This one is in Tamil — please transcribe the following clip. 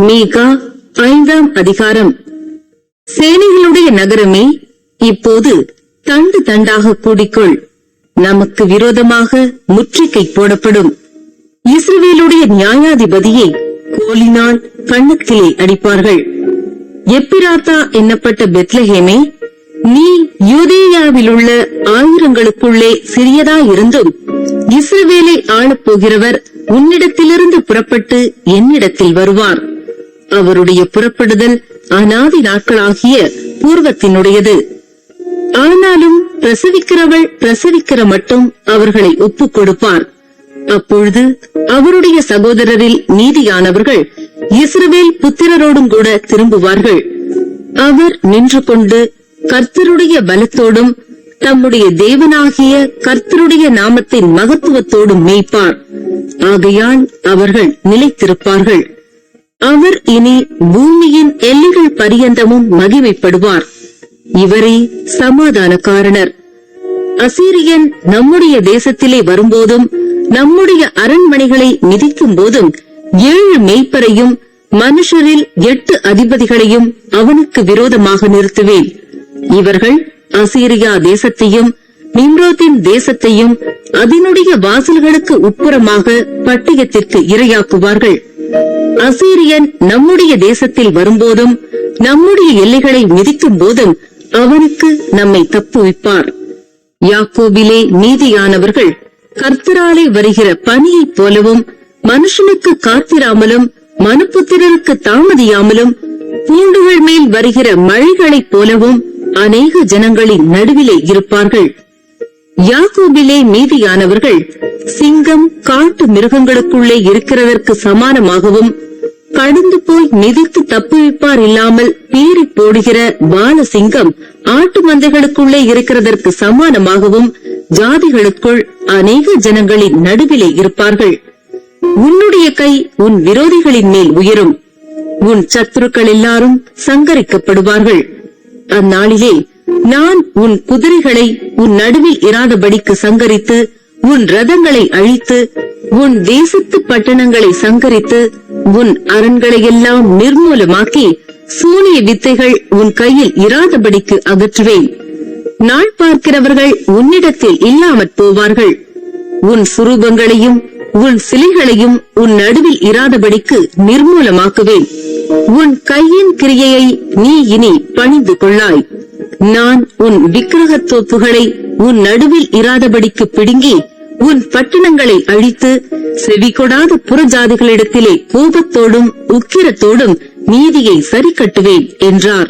மீகா 5ஆம் அதிகாரம். சேனைகளுடைய நகரமே, இப்போது தண்டு தண்டாக கூடிக்கொள். நமக்கு விரோதமாக முற்றுகை போடப்படும். இஸ்ரவேலுடைய நியாயாதிபதியை கோலினால் கன்னத்திலே அடிப்பார்கள். எப்பிராத்தா என்னப்பட்ட பெத்லஹேமே, நீ யூதேயாவிலுள்ள ஆயிரங்களுக்குள்ளே சிறியதாயிருந்தும் இஸ்ரவேலை ஆளப் போகிறவர் உன்னிடத்திலிருந்து புறப்பட்டு என்னிடத்தில் வருவார். அவருடைய புறப்படுதல் அநாதி நாட்களாகிய பூர்வத்தினுடையது. ஆனாலும் பிரசவிக்கிறவள் பிரசவிக்கிற மட்டும் அவர்களை ஒப்புக் கொடுப்பார். அப்பொழுது அவருடைய சகோதரரில் நீதியானவர்கள் இஸ்ரவேல் புத்திரரோடும் கூட திரும்புவார்கள். அவர் நின்று கொண்டு கர்த்தருடைய பலத்தோடும் தம்முடைய தேவனாகிய கர்த்தருடைய நாமத்தின் மகத்துவத்தோடும் மேய்ப்பார். ஆகையால் அவர்கள் நிலைத்திருப்பார்கள். அவர் இனி பூமியின் எல்லைகள் பரியந்தமும் மகிமைப்படுவார். இவரே சமாதான காரணர். அசீரியன் நம்முடைய தேசத்திலே வரும்போதும் நம்முடைய அரண்மனைகளை மிதிக்கும் போதும் 7 மேய்ப்பரையும் மனுஷரில் 8 அதிபதிகளையும் அவனுக்கு விரோதமாக நிறுத்துவேன். இவர்கள் அசீரியா தேசத்தையும் நிம்ரோத்தின் தேசத்தையும் அதனுடைய வாசல்களுக்கு உட்புறமாக பட்டயத்திற்கு இரையாக்குவார்கள். அசீரியன் நம்முடைய தேசத்தில் வரும்போதும் நம்முடைய எல்லைகளை மிதிக்கும் போதும் அவனுக்கு நம்மை தப்புவிப்பார். யாக்கோபிலே நீதியானவர்கள் கர்த்தராலே வருகிற பனியைப் போலவும் மனுஷனுக்கு காத்திராமலும் மனுப்புத்திரருக்கு தாமதியாமலும் பூண்டுகள் மேல் வருகிற மழைகளைப் போலவும் அநேக ஜனங்களின் நடுவிலே இருப்பார்கள். யாக்கோபிலே மீதியானவர்கள் சிங்கம் காட்டு மிருகங்களுக்குள்ளே இருக்கிறதற்கு சமானமாகவும் கடந்து போய் மிதித்து தப்புவிப்பார் இல்லாமல் பீறி போடுகிற பால சிங்கம் ஆட்டு மந்தைகளுக்குள்ளே இருக்கிறதற்கு சமானமாகவும் ஜாதிகளுக்குள் அநேக ஜனங்களின் நடுவிலே இருப்பார்கள். உன்னுடைய கை உன் விரோதிகளின் மேல் உயரும். உன் சத்துருக்கள் எல்லாரும் சங்கரிக்கப்படுவார்கள். அந்நாளிலே நான் உன் குதிரைகளை உன் நடுவில் இராதபடிக்கு சங்கரித்து உன் ரதங்களை அழித்து உன் தேசத்து பட்டணங்களை சங்கரித்து உன் அரண்களையெல்லாம் நிர்மூலமாக்கி சூனிய வித்தைகள் உன் கையில் இராதபடிக்கு அகற்றுவேன். நாள் பார்க்கிறவர்கள் உன்னிடத்தில் இல்லாமற் போவார்கள். உன் சுரூபங்களையும் உன் சிலைகளையும் உன் நடுவில் இராதபடிக்கு நிர்மூலமாக்குவேன். உன் கையின் கிரியையை நீ இனி பணிந்து கொள்ளாய். நான் உன் விக்கிரகத் தோப்புகளை உன் நடுவில் இராதபடிக்கு பிடுங்கி உன் பட்டணங்களை அழித்து செவிகொடாத புறஜாதிகளிடத்திலே கோபத்தோடும் உக்கிரத்தோடும் நீதியை சரி கட்டுவேன் என்றார்.